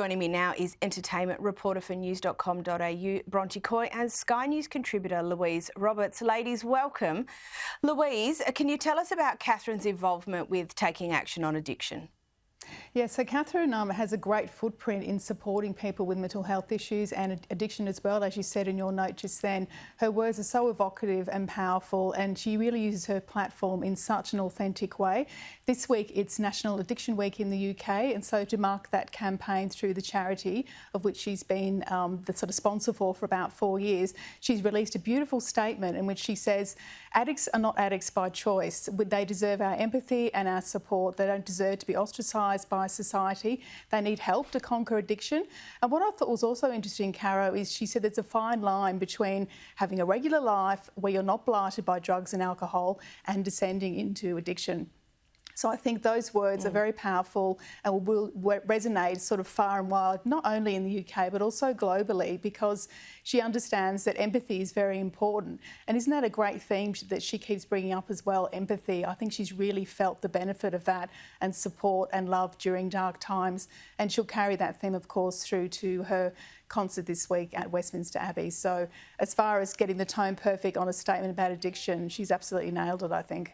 Joining me now is entertainment reporter for news.com.au, Bronte Coy, and Sky News contributor Louise Roberts. Ladies, welcome. Louise, can you tell us about Catherine's involvement with taking action on addiction? Yeah, so Catherine has a great footprint in supporting people with mental health issues and addiction as well, as you said in your note just then. Her words are so evocative and powerful, and she really uses her platform in such an authentic way. This week it's National Addiction Week in the UK, and so to mark that campaign through the charity of which she's been the sort of sponsor for about 4 years, she's released a beautiful statement in which she says, addicts are not addicts by choice. They deserve our empathy and our support. They don't deserve to be ostracised by society. They need help to conquer addiction. And what I thought was also interesting, Caro, is she said there's a fine line between having a regular life where you're not blighted by drugs and alcohol and descending into addiction. So I think those words are very powerful and will resonate sort of far and wide, not only in the UK but also globally, because she understands that empathy is very important. And isn't that a great theme that she keeps bringing up as well, empathy? I think she's really felt the benefit of that and support and love during dark times. And she'll carry that theme, of course, through to her concert this week at Westminster Abbey. So as far as getting the tone perfect on a statement about addiction, she's absolutely nailed it, I think.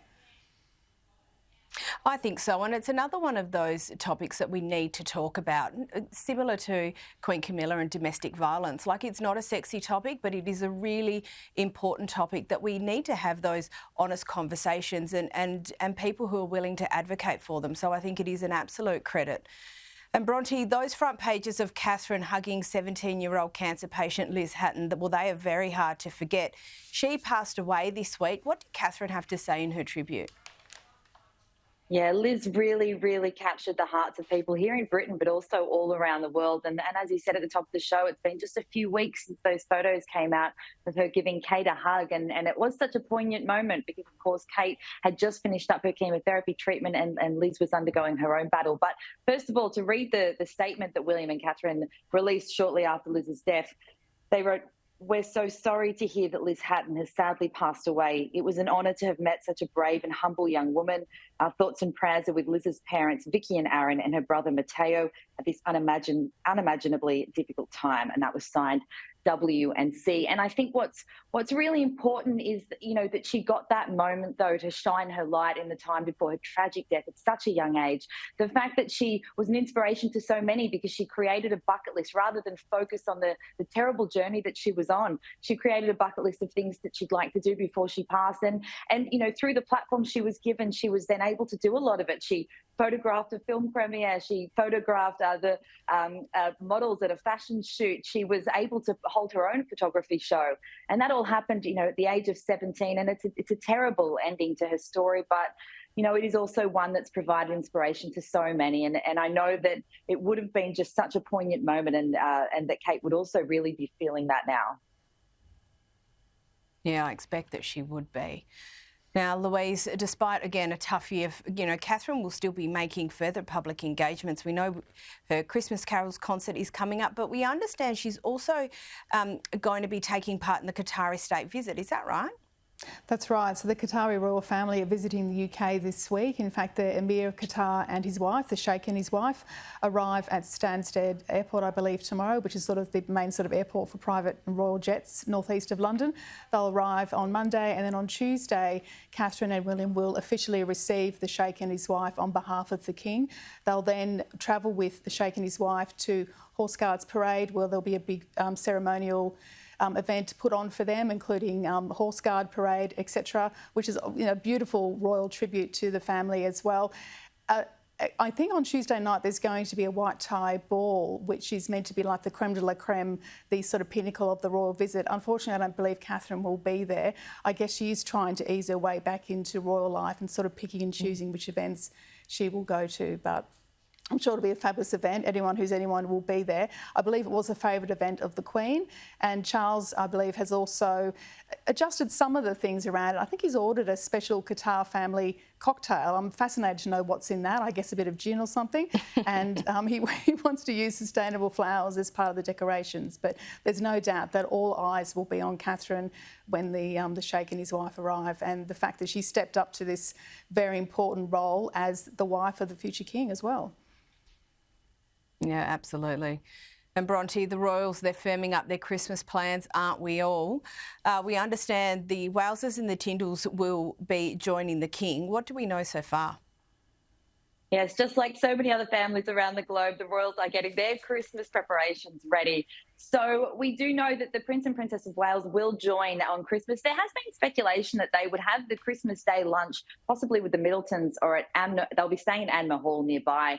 I think so, and it's another one of those topics that we need to talk about, similar to Queen Camilla and domestic violence. Like, it's not a sexy topic, but it is a really important topic that we need to have those honest conversations and people who are willing to advocate for them. So I think it is an absolute credit. And Bronte, those front pages of Catherine hugging 17-year-old cancer patient Liz Hatton, well, they are very hard to forget. She passed away this week. What did Catherine have to say in her tribute? Yeah, Liz really captured the hearts of people here in Britain, but also all around the world. And as you said at the top of the show, it's been just a few weeks since those photos came out of her giving Kate a hug. And it was such a poignant moment because, of course, Kate had just finished up her chemotherapy treatment and Liz was undergoing her own battle. But first of all, to read the statement that William and Catherine released shortly after Liz's death, they wrote, "We're so sorry to hear that Liz Hatton has sadly passed away. It was an honour to have met such a brave and humble young woman. Our thoughts and prayers are with Liz's parents, Vicky and Aaron, and her brother Matteo at this unimaginably difficult time." And that was signed W and C. And I think what's really important is that, that she got that moment, though, to shine her light in the time before her tragic death at such a young age. The fact that she was an inspiration to so many because she created a bucket list rather than focus on the terrible journey that she was on. She created a bucket list of things that she'd like to do before she passed. And through the platform she was given, she was then able to do a lot of it. She photographed a film premiere. She photographed the models at a fashion shoot. She was able to hold her own photography show. And that all happened, at the age of 17. And it's a terrible ending to her story, but it is also one that's provided inspiration to so many. And I know that it would have been just such a poignant moment and that Kate would also really be feeling that now. Yeah, I expect that she would be. Now, Louise, despite, again, a tough year, Catherine will still be making further public engagements. We know her Christmas Carols concert is coming up, but we understand she's also going to be taking part in the Qatari state visit. Is that right? That's right. So the Qatari royal family are visiting the UK this week. In fact, the Emir of Qatar and his wife, the Sheikh and his wife, arrive at Stansted Airport, I believe, tomorrow, which is sort of the main sort of airport for private and royal jets northeast of London. They'll arrive on Monday, and then on Tuesday, Catherine and William will officially receive the Sheikh and his wife on behalf of the King. They'll then travel with the Sheikh and his wife to Horse Guards Parade, where there'll be a big ceremonial event put on for them, including Horse Guard Parade, etc., which is a beautiful royal tribute to the family as well. I think on Tuesday night there's going to be a white tie ball, which is meant to be like the creme de la creme, the sort of pinnacle of the royal visit. Unfortunately, I don't believe Catherine will be there. I guess she is trying to ease her way back into royal life and sort of picking and choosing which events she will go to, but I'm sure it'll be a fabulous event. Anyone will be there. I believe it was a favourite event of the Queen, and Charles, I believe, has also adjusted some of the things around it. I think he's ordered a special Qatar family cocktail. I'm fascinated to know what's in that. I guess a bit of gin or something. And he wants to use sustainable flowers as part of the decorations. But there's no doubt that all eyes will be on Catherine when the Sheikh and his wife arrive, and the fact that she stepped up to this very important role as the wife of the future king as well. Yeah, absolutely. And Bronte, the Royals, they're firming up their Christmas plans, aren't we all? We understand the Walesers and the Tindalls will be joining the King. What do we know so far? Yes, just like so many other families around the globe, the Royals are getting their Christmas preparations ready. So we do know that the Prince and Princess of Wales will join on Christmas. There has been speculation that they would have the Christmas Day lunch, possibly with the Middletons or at Amner. They'll be staying at Anmer Hall nearby.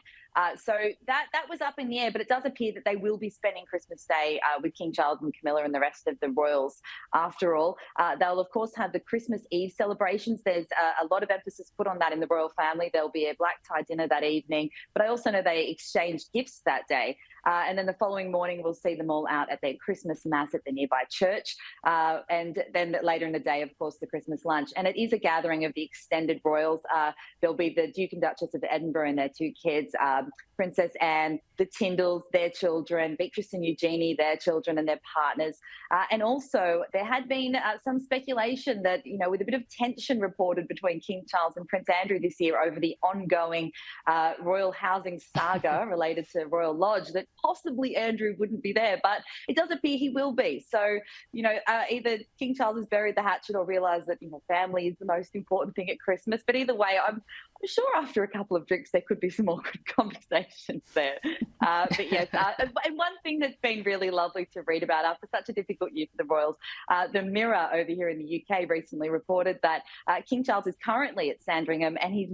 So that was up in the air, but it does appear that they will be spending Christmas Day with King Charles and Camilla and the rest of the royals. After all, they'll of course have the Christmas Eve celebrations. There's a lot of emphasis put on that in the royal family. There'll be a black tie dinner that evening, but I also know they exchange gifts that day. And then the following morning, we'll see them all out at their Christmas Mass at the nearby church. And then later in the day, of course, the Christmas lunch. And it is a gathering of the extended royals. There'll be the Duke and Duchess of Edinburgh and their two kids, Princess Anne, the Tindalls, their children, Beatrice and Eugenie, their children and their partners. And also, there had been some speculation that, with a bit of tension reported between King Charles and Prince Andrew this year over the ongoing royal housing saga related to Royal Lodge, that possibly Andrew wouldn't be there, but it does appear he will be. So, either King Charles has buried the hatchet or realised that, family is the most important thing at Christmas. But either way, I'm sure after a couple of drinks, there could be some awkward conversations there. But yes, and one thing that's been really lovely to read about after such a difficult year for the Royals, the Mirror over here in the UK recently reported that King Charles is currently at Sandringham and he's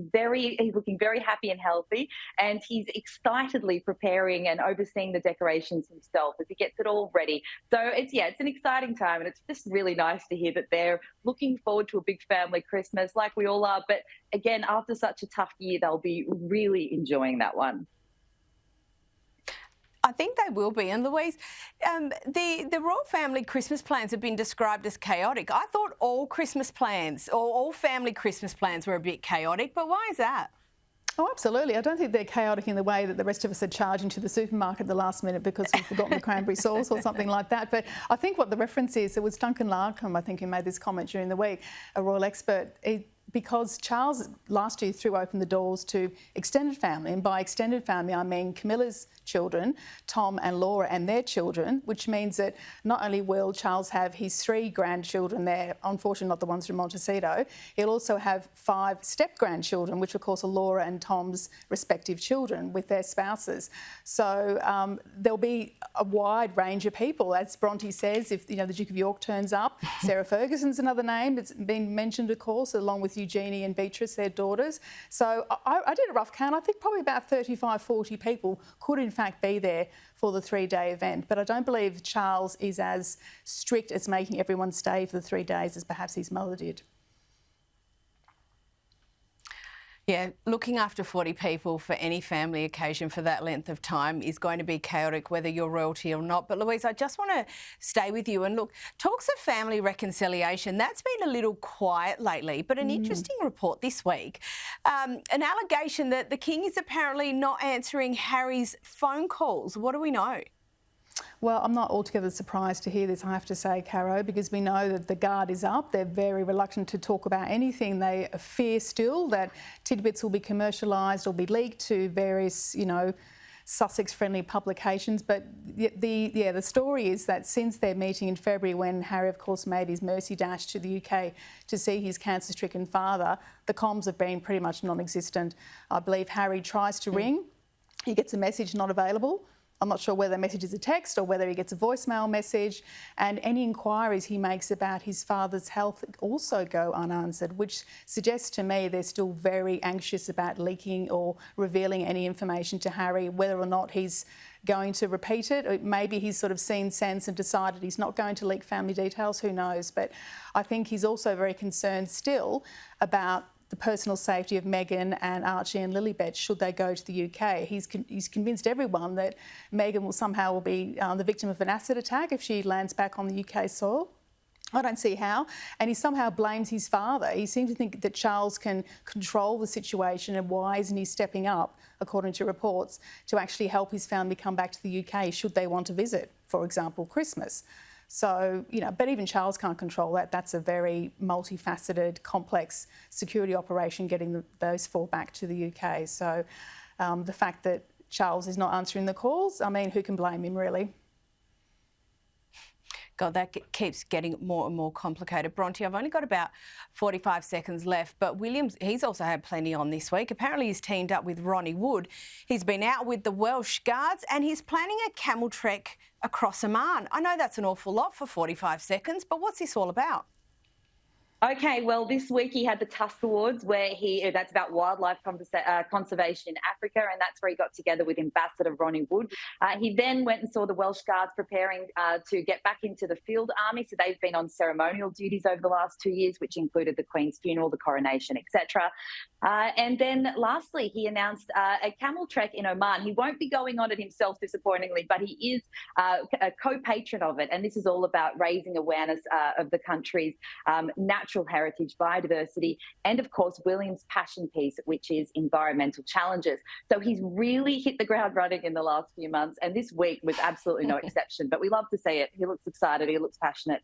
looking very happy and healthy, and he's excitedly preparing and overseeing the decorations himself as he gets it all ready. So it's an exciting time, and it's just really nice to hear that they're looking forward to a big family Christmas like we all are. But again, after such a tough year, they'll be really enjoying that one. I think they will be. And Louise, the royal family Christmas plans have been described as chaotic. I thought all Christmas plans, or all family Christmas plans, were a bit chaotic, but why is that? Oh, absolutely. I don't think they're chaotic in the way that the rest of us are charging to the supermarket at the last minute because we've forgotten the cranberry sauce or something like that. But I think what the reference is, it was Duncan Larcombe, I think, who made this comment during the week, a royal expert. Because Charles last year threw open the doors to extended family, and by extended family I mean Camilla's children, Tom and Laura and their children, which means that not only will Charles have his 3 grandchildren there, unfortunately not the ones from Montecito, he'll also have 5 step-grandchildren, which of course are Laura and Tom's respective children with their spouses. So there'll be a wide range of people. As Bronte says, if the Duke of York turns up, Sarah Ferguson's another name that's been mentioned, of course, along with Eugenie and Beatrice, their daughters. So I did a rough count. I think probably about 35, 40 people could in fact be there for the 3-day event. But I don't believe Charles is as strict as making everyone stay for the 3 days as perhaps his mother did. Yeah, looking after 40 people for any family occasion for that length of time is going to be chaotic, whether you're royalty or not. But Louise, I just want to stay with you and look, talks of family reconciliation, that's been a little quiet lately, but an interesting report this week. An allegation that the King is apparently not answering Harry's phone calls. What do we know? Well, I'm not altogether surprised to hear this, I have to say, Caro, because we know that the guard is up. They're very reluctant to talk about anything. They fear still that tidbits will be commercialised or be leaked to various, Sussex-friendly publications. But the story is that since their meeting in February, when Harry, of course, made his mercy dash to the UK to see his cancer-stricken father, the comms have been pretty much non-existent. I believe Harry tries to ring. He gets a message not available. I'm not sure whether the message is a text or whether he gets a voicemail message, and any inquiries he makes about his father's health also go unanswered, which suggests to me they're still very anxious about leaking or revealing any information to Harry, whether or not he's going to repeat it. Or maybe he's sort of seen sense and decided he's not going to leak family details, who knows. But I think he's also very concerned still about the personal safety of Meghan and Archie and Lilibet should they go to the UK. He's convinced everyone that Meghan will somehow be the victim of an acid attack if she lands back on the UK soil. I don't see how. And he somehow blames his father. He seems to think that Charles can control the situation, and why isn't he stepping up, according to reports, to actually help his family come back to the UK should they want to visit, for example, Christmas. So, but even Charles can't control that. That's a very multifaceted, complex security operation, getting those 4 back to the UK. So the fact that Charles is not answering the calls. I mean, who can blame him, really? God, that keeps getting more and more complicated. Bronte, I've only got about 45 seconds left, but Williams, he's also had plenty on this week. Apparently he's teamed up with Ronnie Wood. He's been out with the Welsh Guards and he's planning a camel trek across Oman. I know that's an awful lot for 45 seconds, but what's this all about? Okay, well, this week he had the Tusk Awards where that's about wildlife conservation in Africa, and that's where he got together with Ambassador Ronnie Wood. He then went and saw the Welsh Guards preparing to get back into the field army. So they've been on ceremonial duties over the last 2 years, which included the Queen's funeral, the coronation, etc. And then lastly, he announced a camel trek in Oman. He won't be going on it himself, disappointingly, but he is a co-patron of it. And this is all about raising awareness of the country's natural heritage, biodiversity, and of course, William's passion piece, which is environmental challenges. So he's really hit the ground running in the last few months. And this week was absolutely no exception, but we love to see it. He looks excited. He looks passionate.